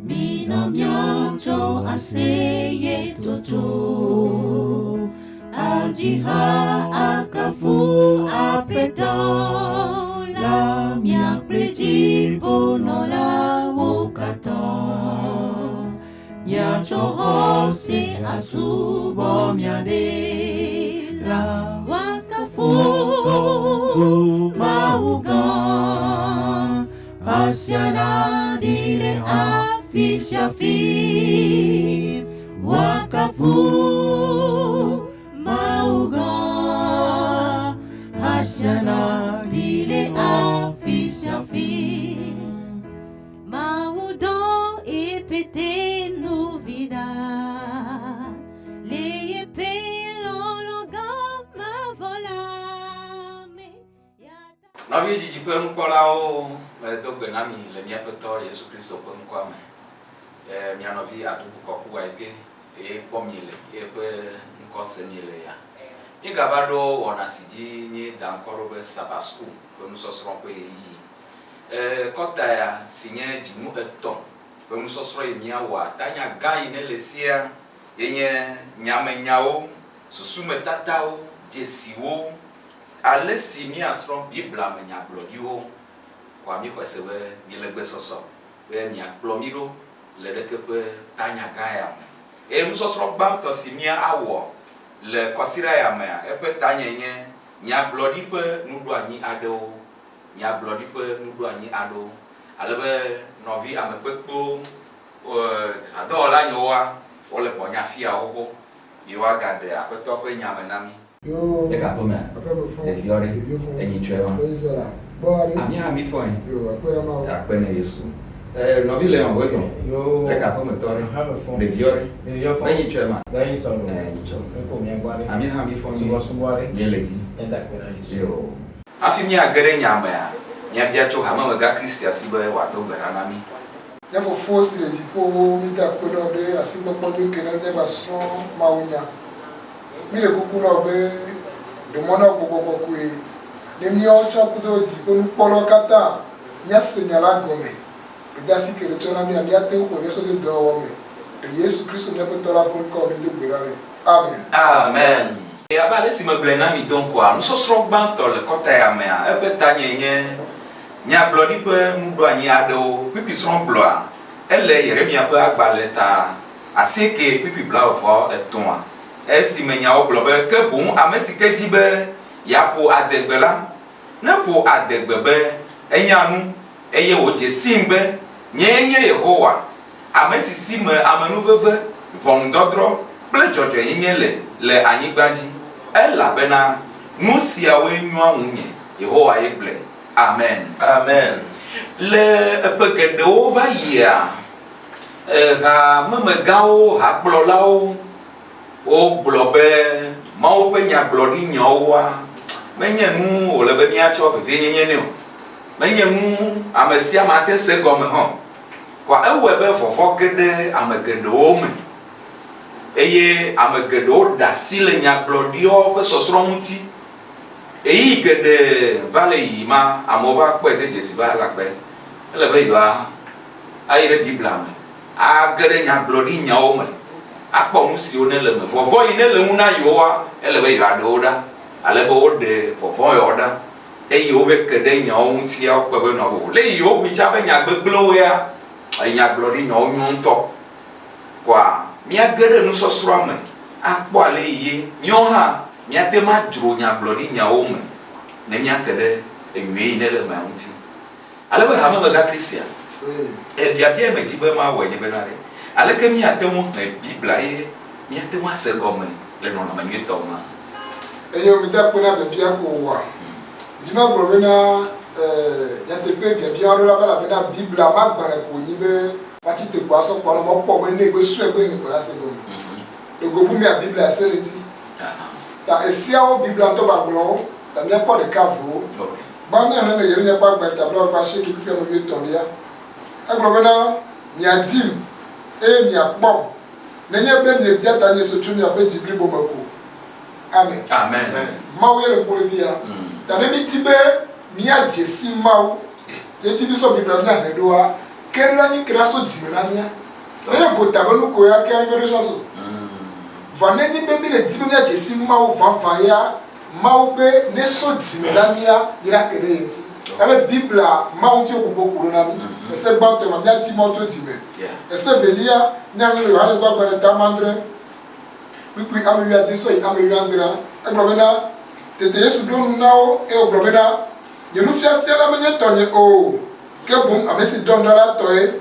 Minomyoncho aseye toto Ajiha akafu apeto La miakleji ponola wokato Nyachoho si asubo miade La wakafu maugan Asyana dile Fishafi wakafu mauga hasyana dile afishafi maudo ipete nuvida le pelologa mavolame Navi jiji pem kolao le dogbe nami le miapeto Yesu Kristo pem kwame mianovi adubu koku waite pomile pe nkosemile ya igabado onasiji ni dankoro be sabasku pe musosro pe yi kota ya sinye jimu eton pe musosro emia wa tanya gai ne lesia yenye nyamenyao susume tatao jesiwo alesi mi asro bibla menya blodiwo kwa mi kwesewe milegbe soso we mi aplomiro le rekepe tanya gaya musosro banto simia awo le kosira ya me epe tanya nye nya blodi pe nudu anyi ado nya blodi pe nudu anyi ado alebe novi amepekpo adola nyowa ole bonya fia hoho yiwa gade apeto pe nya menami yo e ka pome e fiore e nyi chema ami ami foi yo apene Yesu no vi leon weso yo e ka pome tore de fiore e nyi chema daí só nyi chema ko mi agbare ami ami foi suare nyeleji e da kwena Yesu yo afimi agere nyama ya nya bia cho hama mega Christia sibe wa do garana mi ya fo force le tipo mi da ko no de asibo ko ni ke na de ba so maunya mi le kuku no be de mona gogogo ku e ne mi o cho ku do ji ko nu polo kata nya senyala gome e da si ke le tona mi amia te ko yeso de do wo me de Yesu Kristo ne pe tora pon ko mi de gbera amen amen e abale si me blena mi donc quoi nous sosro banto le kota ya me a e pe tanyenye nya blodi pe mudo anyi ado pipi sron bloa ele Yeremia pe agbaleta asike pipi bla ofo eton esi menya o blobe ke bon amesi ke jibe ya po adegbela na po adegbebe enyanu eye oje simbe nyenye Yehowa amesi sime amenu veve von dodro ple jojo nyenye le anyigbaji ela bena nusia we nwa unye Yehowa yeble amen amen le epegede over year ga memegao ha gblolao o gblɔbe mawo ƒe nyagblɔɖi nyawoa menye nu wòle be míatsɔ vevie nyenye ne o menye nu ame sia ame ate se gɔme hã kɔ ewɔe be vɔvɔ ge ɖe ame geɖewo me eye ame geɖewo ɖe asi le nyagblɔɖiwo ƒe sɔsrɔ̃ ŋuti eyi geɖe va le yi ma amewo va kpɔe de dzesi va la kpe ele be yewoa ayi ɖe bibla me age ɖe nyagblɔɖi nyawo me akpɔ nu siwo ne le me vɔvɔ yi ne le ŋu na yewoa ele be yewoa ɖewo ɖa ale be woɖe vɔvɔ yawo ɖa eye wove ke ɖe nyawo ŋuti wokpe be nɔwo le yewo bui tsa be nyagbegblẽwo ya nyagblɔɖi nyawo nyo ŋutɔ kɔa míage ɖe nusɔsrɔ̃a me akpɔ ale yi míawo hã míate ma dzro nyagblɔɖi nyawo me ne míake ɖe enyui yi ne le mea ŋuti ale be hame megakri sia biabia me dzi be mawɔe nye bena ɖe aleke míate ŋu he bibla ye míate ŋu ase gɔme le nɔnɔme nyuitɔ me eye mi da ko na bebia ko wa dzima gblɔ bena nyateƒe biabia aɖe la va bena bibla ma gbalẽ ko nyi be watsi te ko asɔ kpɔ ne mɔkpɔ be ne be sue be ne ko la se gɔme egobu mia bibla se le ti ta esiawo bibla ŋutɔ ba gblɔwo ta míakpɔ ɖeka vo gbãmia ne le Yeremia ƒe agbalẽ tabla va se keke me bi etɔ̃lia egblɔ bena miadim eye miakpɔm nenye be miebia ta nye so tso miaƒe dzi blibo me ko amen amen mawu ye le kpolevia ta ne mi ti be mia dzesi mawu ye ti bi so bibla mia he ɖoa quelle la ni création d'imena ne botabanu ko ya ka ngere chanson vaneni bembi le dimenya jesi mau vanfanya mau be ne so dimena mia ira kele yeti avec bible mau ti okubo kuruna mi ese banto ma dia timoto dime ese velia nyang le Johannes ba ba ta mandre pipi ame wi ade so ame wi andra e globena tete yesu don nao e o globena yenu fia la menye tonye o ke bum amesi don dara toy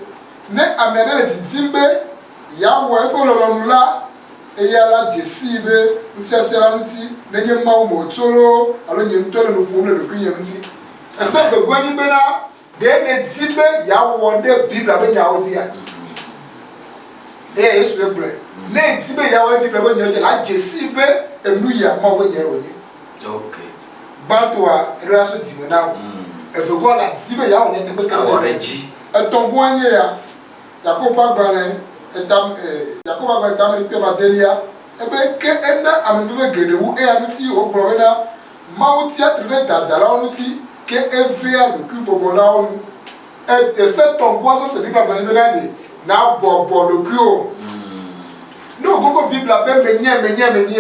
ne amere le titimbe ya wo e bololo nula e ya la jesibe fia la nti ne nye mawo mo tolo alo nye ntolo no kum le dokuye nti ese be gwani be na de ne tibe ya wo de bibla be nya oti ya yesu le ble ne tibe ya wo bibla be nya la jesibe enu ya mawo be nya woni okay batwa relation dimena efego la tibe ya wo ne te be ka wo reji etongo anye ya yakoba gbane yakoba gbane tamri pe badelia ebe ke enda amebe gedewu e anuti o globena mauti atre dadala onuti ke evia le kubobola onu e se tongo so se bibla gbane menade na bobo le kuo no gogo bibla be menye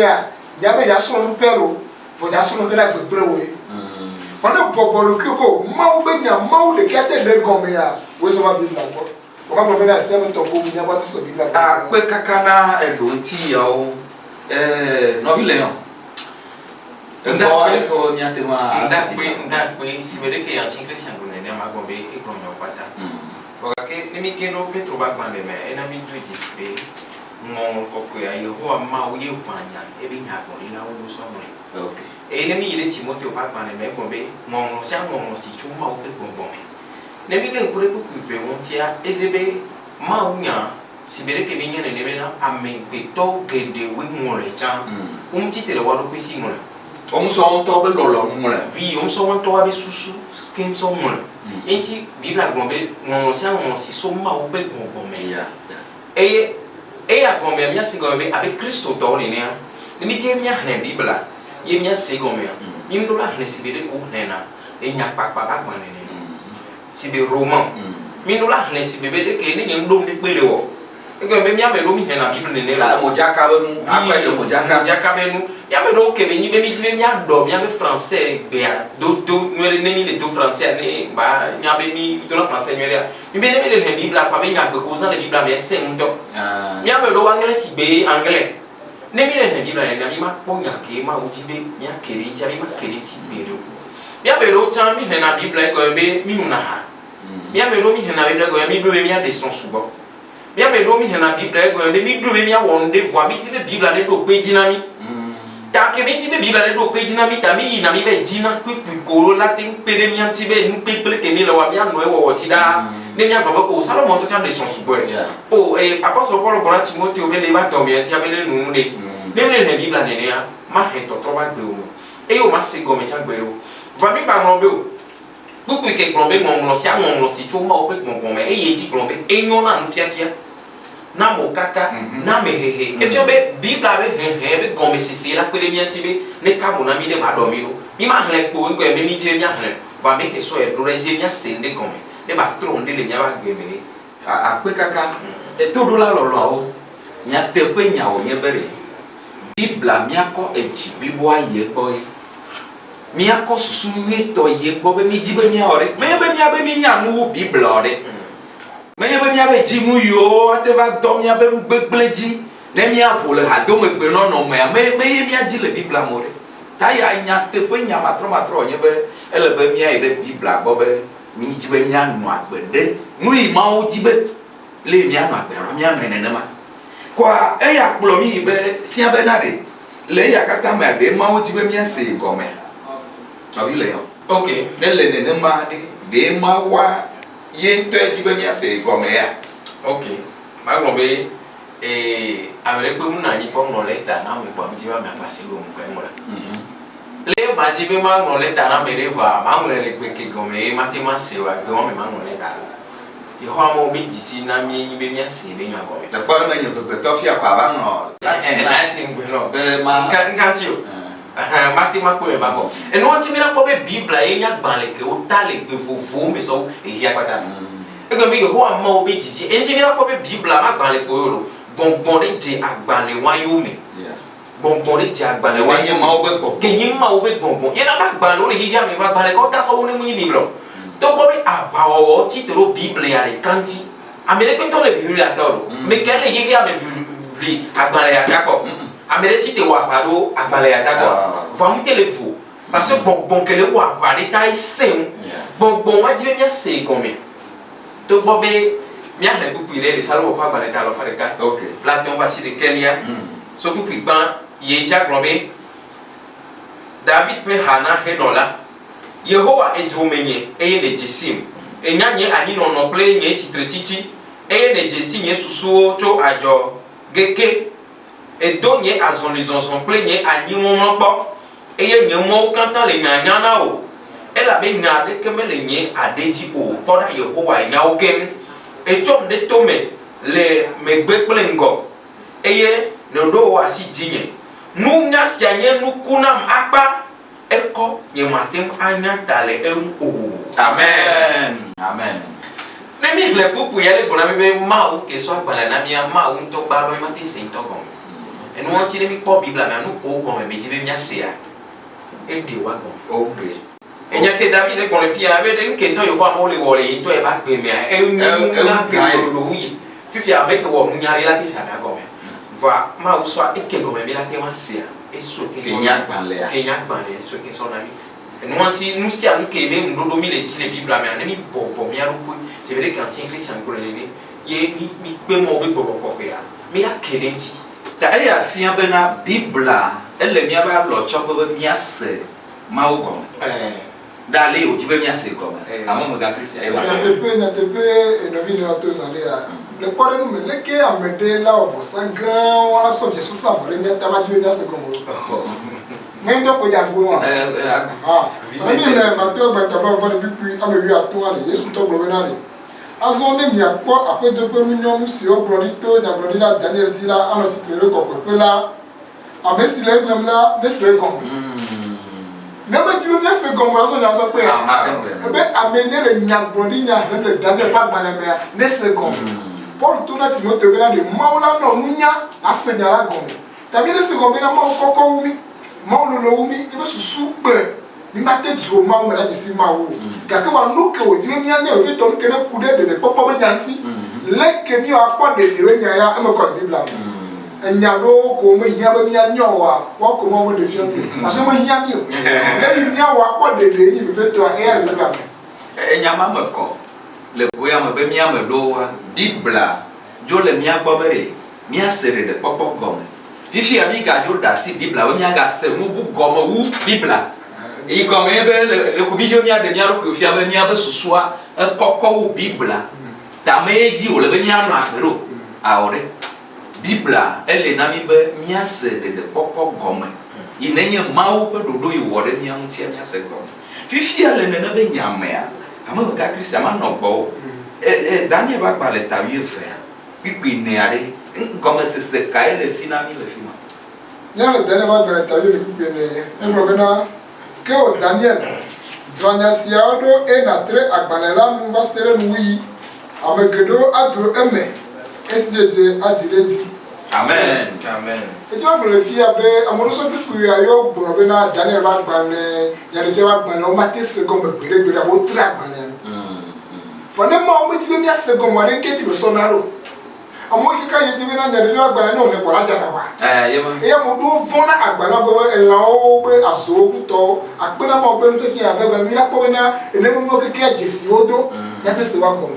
a yabe ya so no pero fo ya so no de la gbegbewe fo na bobo le kuo ko mau be nya mau le kete le gome ya wo so ma bibla go Comment on va faire ton beau mignon pas sur Bible? Ah, quoi kakana elonti yao. No vileon. Nda ko nyate ma. Nda ko si vede che anche Cristiano ne ma gombe e con mio pata. Porque ne mi keno Petro ba gbande me e na mi tu dispe. Ngol ko ko ya yo ma o ye panya e bi nya ko ina o so mo. Okay. E ne mi ile Timoteo ba gbande me gombe ngol sia ngol si chu ma o pe gombo me. Ne mi len kure ku ve won tia ezebe ma unya sibere ke binya ne bena ame pe to gede wi ngole cha ti tele wa do kwesi ngole so on to be lolo ngole vi so on to abe susu skim so ngole enti bibla gombe ngolo sia ngolo si so ma o be gombo me ya e a gombe mia si gombe abe Kristo to ni ne mi tie mia ne bibla ye mia se gombe mi ndo la ne sibere ko ne na e nya papa ba gban ne sibe roman minula ne sibe de ke ni ndom de pele wo e ko be mi ame do mi he na bible ne la mojaka be mu akwa le mojaka be nu ya me do ke be ni be mi jibe mi ado mi ame français be ya do nwere ne ni le do français ne ba nya be mi do na français nwere mi be ne be le bible akwa be nya be ko za le bible me se ndo mi ame do anglais sibe anglais ne mi le bible ne mi ma po nya ke ma o jibe nya kere ja mi ma kere ti be do Mia belo cha mi na Bible ko be mi nuna ha. Mia belo mi na Bible ko mi do be mi a de son subo. Mia belo mi na Bible ko be mi do be mi a wonde voix mi ti be Bible ne do pe jina mi. Ta ke mi ti be Bible ne do pe jina mi ta mi na mi be jina ku ko la tin pe de mi anti be ni pe pe ke mi la wa mi anu e wo ti da. Ne mi a baba ko Salomon to cha de son subo. Oh apostle Paul ko Timoteo be le ba do mi anti abele nu ne. Ne mi na Bible ne ya ma he to ba gbe o. E o ma se go me cha gbe o. Va mi pa ngombe o buku ke ngombe ngomlo si choma o pe ngombe e yeti ngombe e nyona no fiafia na mo kaka na mehehe e fio be bibla be he be ngombe sisi la kwele mi antibe ne kabo na mi ne ma do mi o mi ma hlen ko ngo e mi je mi hlen va mi ke so e do re je mi sende ngombe ne ba tro nde le mi ba gbe mi akwe kaka e to do la lolo o nya te pe nya o nye bere bibla mi akọ eji bibo aye boy mi akọ susu mi to ye gbo be mi jibe mi ore me be mi abe mi nya nu bible ore me be mi abe ji mu yo ate ba do mi abe gbegleji ne mi avo le ha do me gbe no no me ye mi aji le bible amore ta ya nya te pe nya matro nye be ele be mi aye le bible gbo be mi jibe mi anu agbede nu i ma o jibe le mi anu agbera mi anu ene ma kwa e ya kplo mi be fia be na de le ya kata me de ma o jibe mi ase gome Avi le yo. Okay. Ne le ne ma de ma wa ye to e jibe mi ase gome ya. Okay. Ma gombe amere pe mu na ni po mo le ta na me po mi jiba me apase lo mu fe mo la. Le ba jibe ma mo le ta na me re va ma mo le pe ke gome ma te ma se wa gbe mo me ma mo le ta. Yo ha mo mi jiti na mi ni be mi ase be nya gome. Le po me nyo pe to fia kwa ba no. Láti ngbe no. Be ma Kan ti o. Mati mako e babo. E no anti mira ko be Biblia e nya gban le ke o ta le pe fofo me so e hia kwata. e ko mi ho ama o be jiji enti mi na ko be Bible ma gban le ko gbongbon de di agban le wan yo mi gbongbon de di agban le wan yo ma o be gbongbon ke yin ma o be gbongbon ye na ba gban lo le hiya mi ba gban le ko ta so ni mu yi Bible to bo be abawo ti to Bible ya le kanti amere pe to le Bible ya ta lo me ke le hiya me Bible agban le ya ta ko amere ti te wa pa do agban le ya ta ko va mu tele fu parce que bon que le wa va les tailles c'est bon moi Dieu bien c'est combien to bo be mi a le bu les salons pas ba ta lo fa de ka OK là on va sur lequel il y a so bu pi ban ye dia globé David pe Hana henola Yehowa ejumenye eye ne jesim enyanye ani no no play nye titre titi eye ne jesim ye susuo to ajo geke edonye azon les on play nye ani mo po eye nye mo kantan le nyanya na o ela be nya de keme le nye adeji o poda Yehowa nya o kem echom de tome le megbe plengo eye no do wa si jinye nu nya si anye nu kunam akpa eko ye matem anya tale o amen amen ne mi le pupu yele bona mi be ma o ke so agbala na mi ma o nto ba ro ma te se nto gon enu won ti le mi po Bible ma nu ko gon me ji be mi ase a e de wa gon OK enya ke David le gon le fi a be de nke nto yo kwa mo le wo le nto e ba gbe mi a e ni na ke lo wi fifi a be ke wo mu nya re la ti sa na gon me va ma o so a e ke gon me la te wa se a e so ke so Kenya banle so ke so na mi enu won ti nu si a nu ke be mu do mi le ti le Bible ma ne mi bo mi a ro po c'est vrai qu'ancien Christian ko le ni ye mi pe mo be bo ko pe a mi a kelenti ta aya fia bena Bible ele mi aba lo choko be mi ase ma o ko dale o jibe mi ase ko amo mo ga Christian e wa na tepe no vi no to sande ya le pore no me leke amede la of sagan wala so je so sa bore mi ta ma jibe mi ase ko mo ngendo ko ya go mi le Matthieu gbantaba fo ni bi amewi atun ale Yesu to gbo na ni azo ne mi apo apedo pe nu nyom si o glori to nya glori la Daniel ti la ano ti tere ko pe la amesi le gbem la ne se gon ne ba ti mi ase gon mo so nya so pe ebe amene le nya glori nya le Daniel pa gba na me ne se gon Paul to na Timothée be na de maula no munya ase nya la gon tabi ne se gon be na ma kokko umi ma lo umi ebe susu pe ni mate dro ma o mela jesi ma wo ga ke wa no ke o jime mi anya o fi to nke na kude de popo be nyanti le ke mi o akpo de we nya ya e mo ko Bible am enya do ko mo hia ba mi anya wa ko mo de fi mi aso mo hia mi o le mi a wa akpo de ni fi to e ya Bible am enya ma mo ko le ko ya mo be mi am do wa Bible jo le mi agbo bere mi asere de popo gom fifi ami ga jo da si Bible o nya ga se mu bu gom wu Bible e comme le kubijo mi ade mi aro ko fi aba mi aba susua kokko wo Bible ta meji o le be mi anu agbero aore Bible ele na mi be mi ase de kokko gome inenye mawo fe dodo yi wo de mi an tie mi ase gome fifi ale ne na be nyame a ama be ka Christian ma no gbo Daniel ba gba le ta wi fe pipi ne are gome se ka ele sina mi le fi ma nya le Daniel ba gba ta wi pipi ne e mo be na que o Daniel Dranyasiado e na tre agbanela nu va sere nu yi amegedo atro eme SDJ atireti amen e ti wa le fi abe amono so pipu ayo gbono be na Daniel ba gbane ya le je wa gbane o ma te se gombe gbere abo tra gbane fo ne ma o mi ti be mi ase gombe wa nke ti be so naro amo kika ye ti be na ya le wa gbane no ne bora jara wa e mo do vona agbana go e la o be aso kuto agbana ma o be nfe fi ave mi la po na ele mo no keke jesi odo ya te se wa go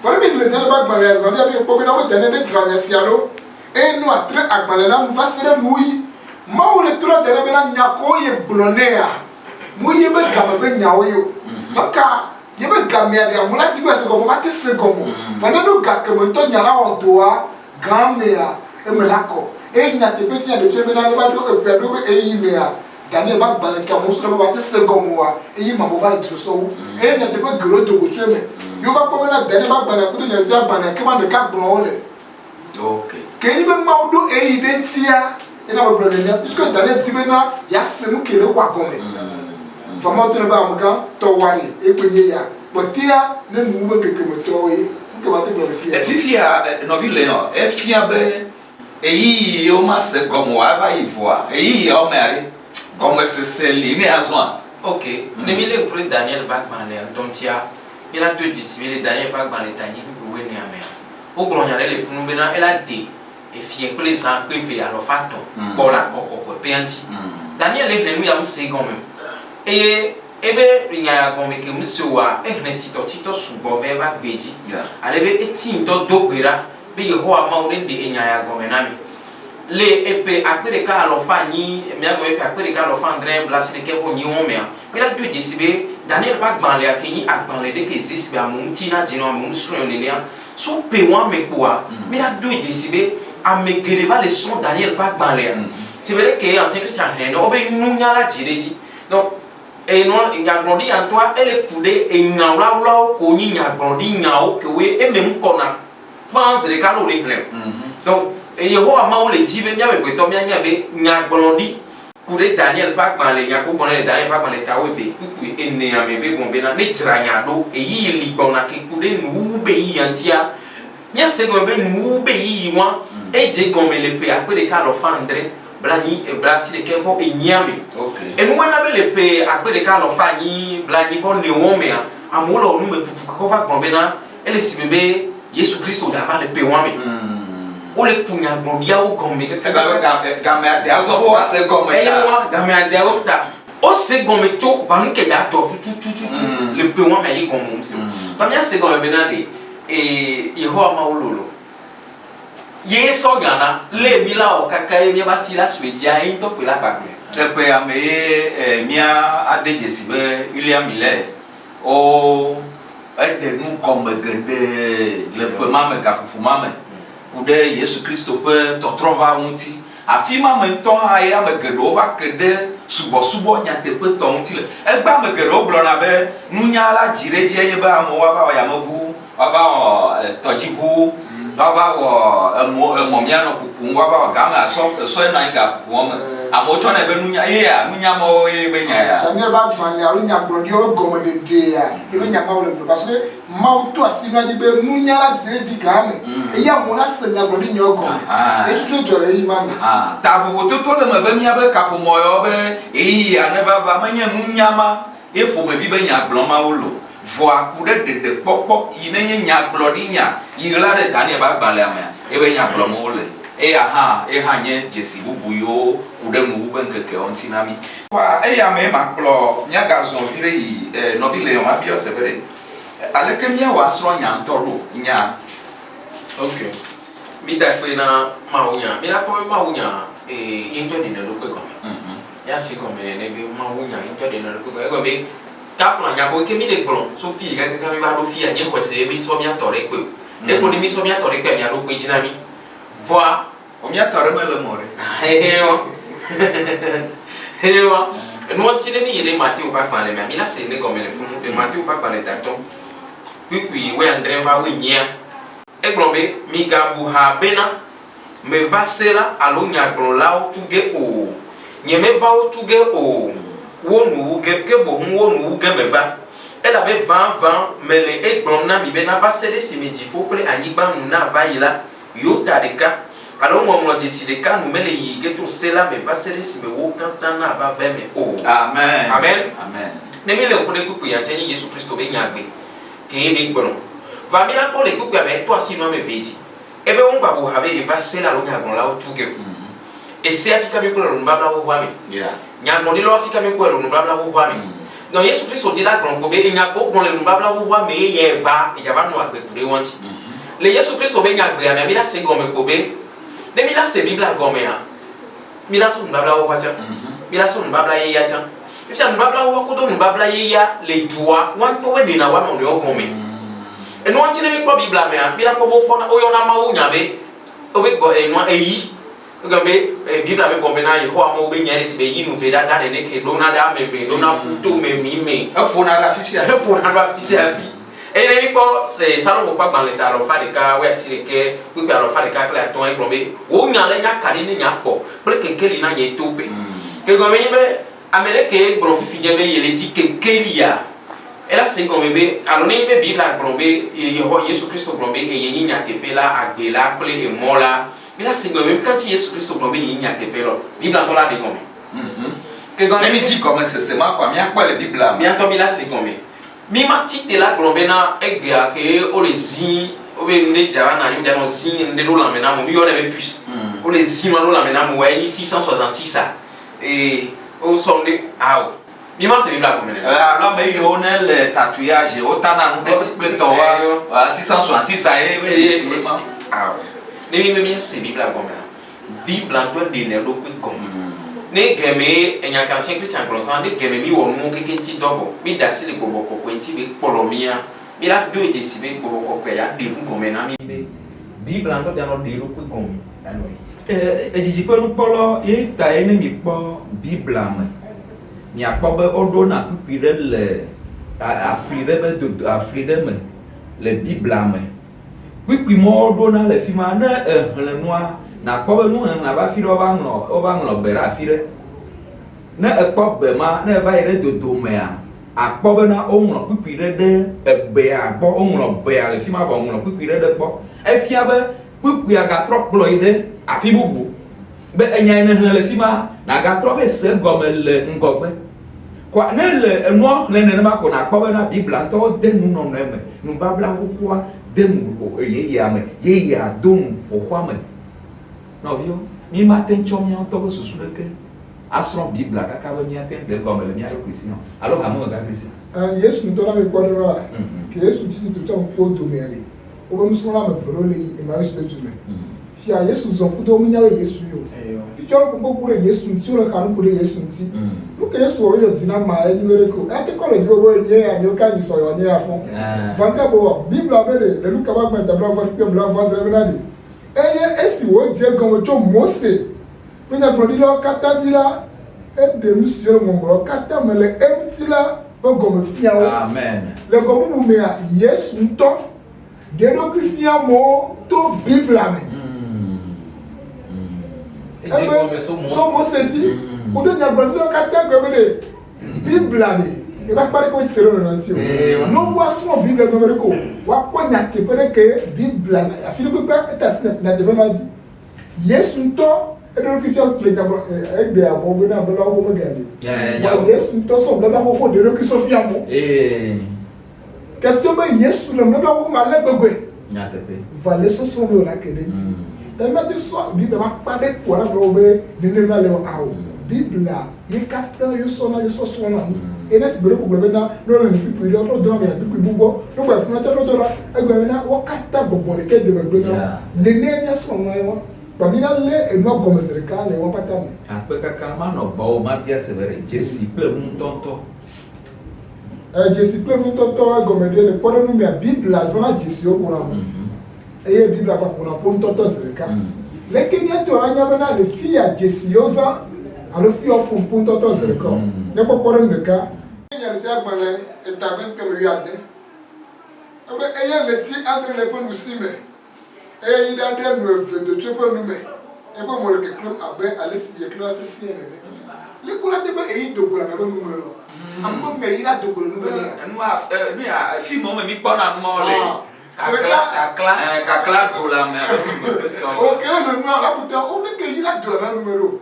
for me le ne ba gbana ya so ya bi po be na o tene de Dranyasiado e no atre agbana na mfa sere muyi ma o le tura de be na nyako ye blonea muyi be gama be nyawo yo baka ye be gamia de amuna ti be se go ma te se go mo fa na no ga ke mo to nyara odoa gamia e melako e nya te peti na de cheme na ba do e pedo be e yimea Daniel ba gba le ka mo so ba te se go mo wa e yi ma mo ba tro so e nya te be gro to go cheme yo ba ko na Daniel ba gba na ko to nya ja gba na ke ma de ka gbo ole okay ke yi be ma odo e identia e na ba gbo le nya puisque Daniel ti be na ya se mu ke le kwa gome fa mo to na ba mo ka to wari e penye ya botia ne nu be kekemeto ye ke ba te blo fia fifia no vi leon e fia be eyi o ma se gomo ava ivoa eyi o mari gomo se li ni azwa. OK, nemile pour Daniel Bagban le tontia il a deux disciples Daniel Bagban le tani bi we ni amea o glonyare le funu be na ela de e fie ko les gens privé alors fato pour la kokoko pe anti Daniel le nu ya mse gomo e ebe nya gomo ke mse wa e hneti to subo ve ba gbeji alebe etim to dogbera be Yehowa ma o ne de nya ya gomo na mi le epe akpere ka alofa ni mi ago epe akpere ka alofa André Blas de ke ho ni won me mi la do disibe Daniel Bagban le akenyi agban le de ke zisibe amun tina dino amun suro ne nia so pe wan me kwa mi la do disibe amegereva le son Daniel Bagban le c'est vrai que ancien Christian no obe nunya la jireji donc et non il a grandi en toi elle coudé et nyaula ko ni nya grandi nyao ke we e mem kona pense le kanu le blem donc et Yehowa ma o le dibe nya be to nya be nya gbolondi kure Daniel Bagban le nya ko bonne Daniel Bagban le tawe ve ku enne ya me be bombe na ne jira nya do e yi li gbona ke kure nu be yi antia nya se go be nu be yi wa e je gome le pe akure ka lo fa André blani e brasi de ke fo e nyame OK e nu wana be le pe akure ka lo fa yi blani fo ne wo me amulo nu me pupu ko va bombe na ele si bebe Yesu Kristo da va le pe wa me o le punya gbondia o gombe ke game ade aso bo ase gome ta game ade o ta o se gome to ba nke da to tu le pe wa me yi gomo mse ba mi ase gome be na de Yehowa ma ololo ye so gana le mi la o kaka e mi ba si la suedia e to pe la gbagbe e pe ame mia adejesi be William Miller o de nu gome gede le pe mame ka pupu mame kude Yesu Kristo pe totrova unti afima menton aya megedo va kede subo nyate pe to unti le egba megedo blona be nunya la jireji eye ba mo wa ba ya mavu wa ba tojivu wa ba mo miano kupu wa ba gama so na ga kupu mo amo chona be nunya mo e be nya ya Daniel Bagban le alunya gblondi o gomo de ya e be nya ma o le parce que ma o to asinu di be nunya la direzi game e ya mo na se nya gblondi nyo gomo e tutu jore yi ma ta vo to le me be mia be kapo moyo be ya never va manya nunya ma e fo me vi be nya gblo ma o lo vo akude de popo yi ne nya gblondi nya yi la de Daniel Bagban le ama e be nya gblo mo le e ha nye jesi bubu yo kude mu bu nkeke ontinami wa e ya me maklo nya gazon vire yi no vile on abio severe aleke mia wa so nya ntoro nya OK mi da fe na maunya mi la ko maunya into de no ko ya si ko me ne be maunya into de no ko be ka funa nya ko ke mi de blon so fi ga mi ba do fi anye ko se mi so mi atore pe e ko ni mi so mi atore pe mi ado pe jinami voa o mi atore me le more hewa no tine ni yele Matthieu pa pa le mi la se ne ko me le funu de Matthieu pa pa le dato puis we André va we nya e glombe mi ga bu ha bena me va sera alo nya glon lao tuge o nye me va o tuge o wonu ge ke bo hu wonu ge me va elle avait 20 mais les glon na mi bena va sere si me di pour que anigba nu na va yila yo tareka alors moi on décide quand nous met les geto cela me va sere si me wo kanta na va vers me o amen amen ne mi le ko de ku ya tani Yesu Kristo be nya gbe ke be gbon va mi la ko le ku avec toi si no me veji ebe on ba bo have e va sela lo nya gon la o tuge e se afika me ko lo mbabla wo wa mi nya no lo afika me ko lo mbabla wo wa mi no Yesu Kristo di la gbon ko be nya ko gon le mbabla wo wa mi ye va e ja va no agbe kure wonti le Yesu Kristo be nya gbe mi la se gon me ko be de mi la se Biblia gon me ha mi la so mbabla wo wa cha mi la so mbabla ye ya cha if ya mbabla wo ko do mbabla ye ya le duwa wan to we de na wa no le o gon me e no antine mi ko Biblia me ha mi la ko bo ko na o yo na ma wo nya be o be go e no eyi gambe Biblia me bombe na Yehowa mo be nyari si be yi nu ve da da ne ke do na da me do na puto me mi me afo na la fisia bi e ne mi ko se salo ko pa ban le ta lo fa de ka we si ke ku pe lo fa de ka kla ton e bombe o nya le nya kari ni nya fo ple ke keli na ye to pe ke go me be Amerique bro fi je be yele di ke kelia Et là, c'est comme alors, la Bible a plombé, Jésus Christ a plombé, et il y a des là, à des là, et mort là. Mais là, c'est comme quand Jésus Christ a plombé, il y a des là. La Bible a là, des comme. Que quand même dit comment c'est moi quoi, mais quoi la Bible là. Mais en là, c'est comme. Mais ma petite là, plombé na, et que, on les zin, on les javana, il y a nos zin, on les roule en menant, on y a plus. On les zin, on roule en menant, on y 666 ça. Et, au son de, ah, mais moi, c'est Bible là comme. Alors, mais il y a le tatouage, autant dans le petit peu de toi, 666 ça est, ah, mais c'est Bible là comme. Bible là, doit donner le coup comme. Ne game enya kanse Christian Colossan ne game mi wo mu keke ti dobo mi dasi le bobo ko kwenti be polomia mi la do de sibe bobo ko ya de ku gome na mi be Bible anto dia no de lo ku gome anoi ejiji pe nu polo ye ta ene mi po Bible ame ni akpo be odo na pipi de le afride be do afride me le Bible ame pipi mo odo na le fima na le noa na akpɔ be nu hɛn na ba fi ɖe ɔba ŋlɔ be ɖe afi ɖe ne ekpɔ be ma ne eva yi ɖe dodo mea akpɔ be na woŋlɔ kpikpi ɖe ebea gbɔ woŋlɔ bea le fi ma vɔ ŋlɔ kpikpi ɖe gbɔ efia be kpikpia gatrɔ kplɔ yi ɖe afi bubu be enya yi ne hlẽ le fi ma na gatrɔ be se gɔme le ŋgɔgbe kɔ ne le enua hlẽ nenema ko na akpɔ be na Biblia ŋutɔ de nunɔnɔ me nubabla xoxoa de nu yeyea me yeyea do nu xoxoa me. Novio, mi matin chom mi anto susu de ke asron Bible kaka be mi aten de comme le mi ari Christian. Alors ka mo ga Christian. Yesu ndo na me kwa de ma. Que Yesu titi to chom ko do me ali. O ba musu na me volole e ma Yesu betu me. Fi a Yesu zon ku do mi nyawe Yesu yo. Fi chom ko ko re Yesu nti o ka no ko re Yesu nti. Lu ke Yesu o re dina ma e ni mere ko. E ke ko le dro bo nye anyo ka ni so yo nye afon. Vanga bo Bible abere le lu ka ba gba tabla va ke bla va de na di. Eye esi wo je gomo cho Mose no nya brodi lo kata ti la e de monsieur mo mo kata me le empty la bo gomo fia o Amen. Le gomo bu me a Yesu nto de do ku fia mo to Bible amen. So Mose di o de nya brodi lo kata go me de Bible amen. E ba pare ko stero no nti o no bo so Bible go me ko wa ponya ke pere ke Bible a fi be pa ta na de ma di Yesu nto e do ki fi o tre nya e gbe abo bo na bo la wo me ga ni ya Yesu nto so bla la wo de do ki so fi amo question be Yesu le bla wo ma le gbegbe Nya tepe. va le so so no la ke de ti ta ma ti so Bible ma pa de ko la bo be ni ne na le o awo Bible ye kata yo so na yo so na et là c'est le problème là non les pipi de autre dans les pipi bugo no ba funa telo dora egwe na wo kata bobo le ke de me do le ne nya so na yo ba mi na le e no go meserika le wo pata me Ape kaka ma no ba o ma bia se vere Jesi ple mu tonto. Jesi ple mu tonto go me de le podo nu mi Bible la zona Jesi o bona e Bible ba bona pon tonto serika le ke nya to anya bana le fia Jesi oza alo fia pon tonto serika ne ko podo ndeka nya le sia gbale e tabe ke me yade obe eye le ti andre le pon usime e yi da de no evento chepo nu me e bo mo le ke klum abe alesi ye klase siene le kula de be e yi dogola me bo numero ambo me yi la dogola numero Lui a fi mo me mi pona no le. kakla do la me. o ke le nu ala puta o ne ke yi la dogola me numero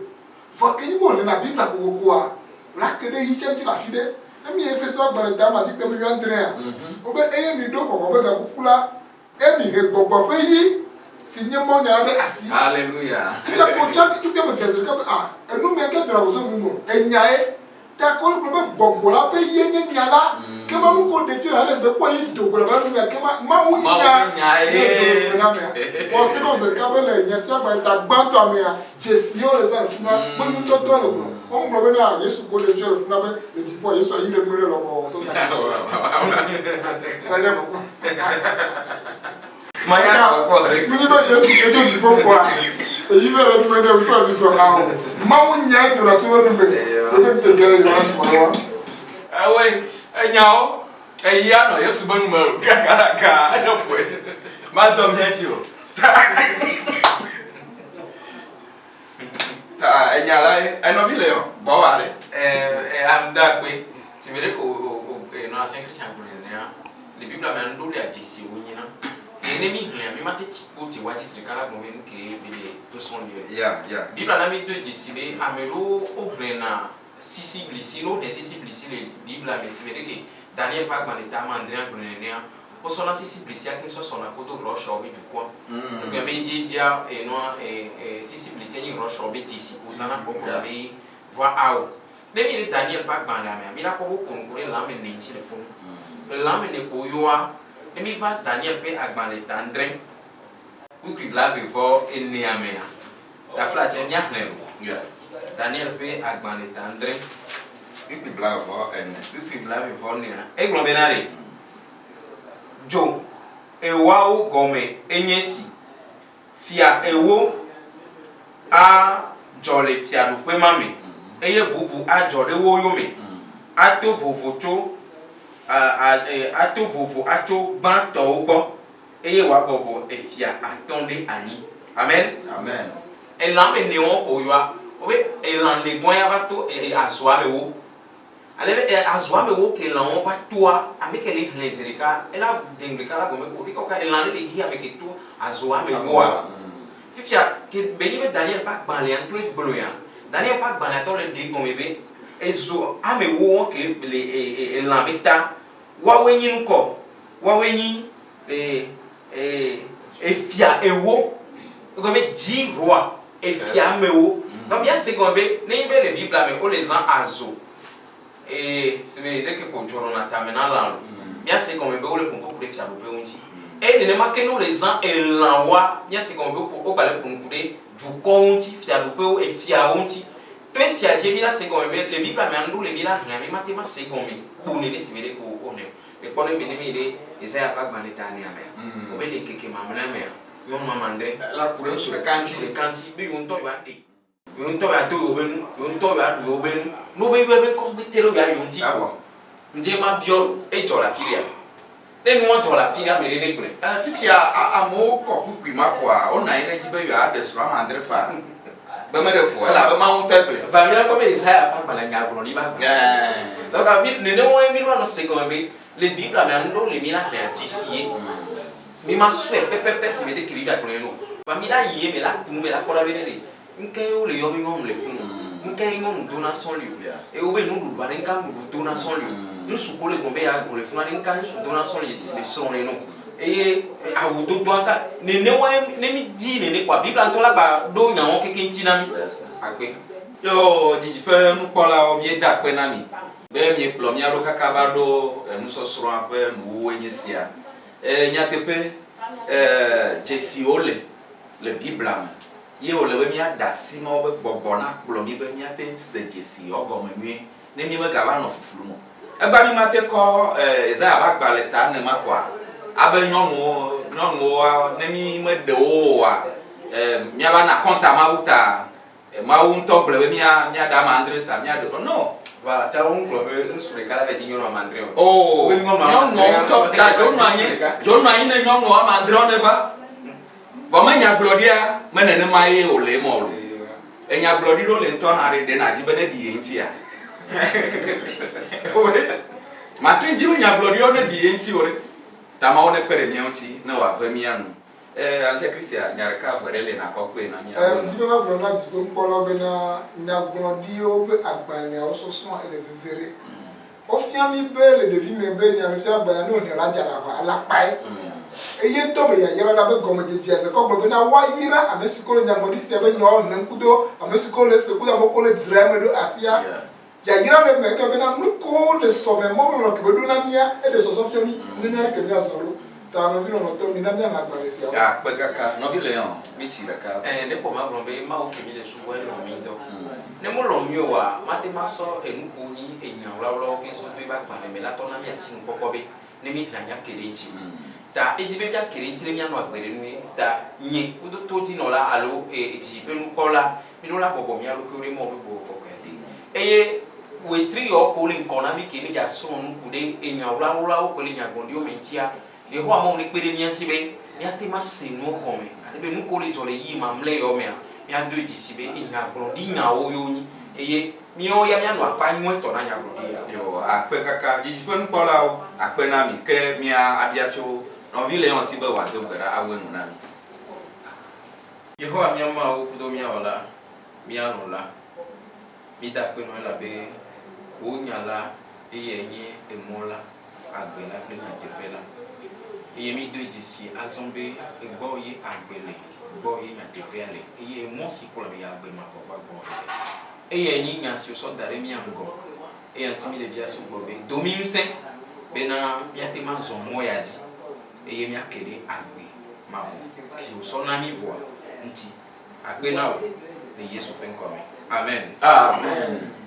fa ke yi mo le na Bible ko ko a la ke de yi chenti la fide na mi e festo agbara da ma di pe mi yandre o be e mi do ko be ga kukula e mi he gbogbo pe yi sinye mo nya de asi Hallelujah. ya ko cha tu ke me fese ke enu me ke dra wo so mu enyae ta ko lu be gbogbo la pe yi nya la ke ma mu ko de fi ala se ko yi do ko la ba ke ma wu nya o se ko se ka be le nya fa ba ta gba to ame a Jesi o le sa funa mo nu to to lo on mo be na Yesu ko le fi le funa be le ti po Yesu ayi le mu le lo bo so sa ka ya ko maya ko mini ba Yesu e jo di fo kwa e yi be le me de so di so na o ma wu nya to la to no be e be te gele ya so wa Awe enyao eya no Yesu ba numero kakaraka no foi. Ma dom gente o. Ta enya la e no vi le o bo wa le anda pe si vede ko non ancien chrétien pour les Bibles même d'où les Jésus ou ni na ennemi rien mais mate ti ko ti wadi sire kala go men ke bele to son lieu Bible na mi de Jésus be amelo o brena sisi blisino de sisi blisile Bible mais c'est vrai que Daniel pas dans l'état mandrien pour ne o sona sisi blisia que so sona ko do roche obi du quoi donc me dia et non et sisi blisia ni roche obi tisi o sana ko ko be voir ao Demi Daniel pas dans la mer, il a pas beaucoup de l'âme et le téléphone. L'âme et le coyoa, et il va Daniel peut agbanler tandrin, ou qu'il lave fort et néamea. La flatte est bien pleine. Daniel peut agbanler tandrin, et puis lave fort et puis lave fort néa. Et globénaré. Joe, et waouh gomme, et nyesi. Fia et wo a jolé fia du peu mamé. Eye bubu ajore wo yome ato vovoto ato vovo ato ban to ugbo eye wa bobo efia atonde ani amen amen elan me ne won ko yo obe elan le gwan ya bato azwa me wo ale azwa me wo ke elan won ba toa ameke le hlenzerika ela dengrika la gome ko ka elan le hi ameke to azwa me wo fifia ke beyi Daniel ba ban le an to e bloya Daniel pas banato le dit comme bébé et zo ame wo que les lambeta wa wenyi nko wa wenyi fia ewo comme 10 rois et fia mewo donc bien c'est comme ne be le bible mais on les en azo et c'est vrai que pour joro na tamena la bien c'est comme be o le pour fia bo pe unti et ne ma que nous les en et l'envoi bien c'est comme pour o balé pour nous couder du compte fia bo pe et fia unti toi si a Dieu mila c'est comme le bible mais andou le mila mais matema c'est comme pour ne se vere ko on le pone me mire Isaiah pas ban état ni amé o be de keke mamna me yo mamandre la couronne sur le kanti bi on to ya de on to ya to obenu on to ya do obenu no be ko be tero ya yonti nje ma bio e to la filia den won to la filia me ne kure fifia amo ko ku ma kwa o na ire jibe yo ade so amandre fa be me de fo la be ma un temple va mira comme Isaiah pas ban la ko ni ba donc a mi ne wo mi no se comme be le bible mais ando le mila le atisier mi ma sue pepe se vede que vive con no va mila ye me la kunu me la ko la venere nke o le yo mi ngom le funu nke ngom donation lui et o be nu va nka nu donation lui nu su ko le gombe ya go le funu nka su donation lui le son le no et a wo to anka ne wa ne mi di ne kwa bible antola ba do nya won keke ntina mi agbe yo diji pe nu pola o mi da pe na mi be mi plo mi aro kaka ba do nu so sro ape mu wo nyesia nya tepe Jesi ole le bible am ye ole be mi adasi ma o be gbogbo na plo mi be mi ate se Jesi ogo menwe ne mi be ga ba no fufuru mo e ba mi mate ko Isaiah ba gba leta ne ma kwa abe nyɔnu wa ne mi me de wo wa mi aba na konta ma wuta ma wu ntɔ gble be mi da ma andre ta mi do no va cha un club sur le kala veti nyɔnu ma andre o nyɔnu ntɔ ta jonu anyi ne nyɔnu wa ma andre ne va bo me nya gblodia me ne ma ye o le mo lo e nya gblodi do le ntɔ ha de na ji be ne di enti ya o de ma tin ji nya glodi o ne di enti o re tama one pere mianti na wa famianu anse Christian nyareka vorele na kokwe na nya ndibe ba bro na dibo mpolo be na nyaglodi o be agbani o so so ele vivere o fiami be le devi me be nya rusia bana no ne la jara ba ala pai eye to be ya yara da be gomo je tia se ko be na wa yira amesiko nyaglodi se be nyo na nkudo amesiko le se kuda mo ko le drame do asia ya yira le me ke be na no ko le so me mo lo ke be do na mia e de so so fiami ni na ke mia so lo ta no vino no to mi na mia na gbalesi ya pe kaka no bi leon mi ti reka ne po ma blombe ma o ke mi le subo e lo mi do ne mo lo mi o wa ma te ma so enku ni enyan lawlo ke so be ba gba me la to na mia sin popo be ne mi na nya kere nti ta ejibe bia kere nti le mia no agbere nu ta nye ku do to di no la alo ejibe nu kola mi no la bobo mi alo ke ore mo be bobo ke di eye we tri o ko le nkona mi ke ni ja so nu ku de enyan lawlo o ko le nya gondi o mi ntia e ho ama oni pere mi anti be mi ate ma se nu come ani be nu ko le jole yi ma mle yo me mi ado ji si be nya gondi nya o yo ni eye mio ya mia no apa nyu to na nya brodi ya yo akpe kaka jijipon pola o akpe na mi ke mia abiacho no vile on sibe wa do gara awe no na mi Yehowa mia ma o kudo mia wala mia no la mi da pe no la be o nya la eye nyi emola agbela pe na tepela eye mi do disi azombe egbo ye agbele egbo ye nya tepele eye mo si ko la mi agbe ma fo pa gbo eye nyi nya si o so dare mi ango eye antimi de bia so gbo be domi nse be na mia te ma zo mo ya di eye mi akere agbe ma fo si o so na mi vo nti agbe na o le Yesu pe nko mi amen amen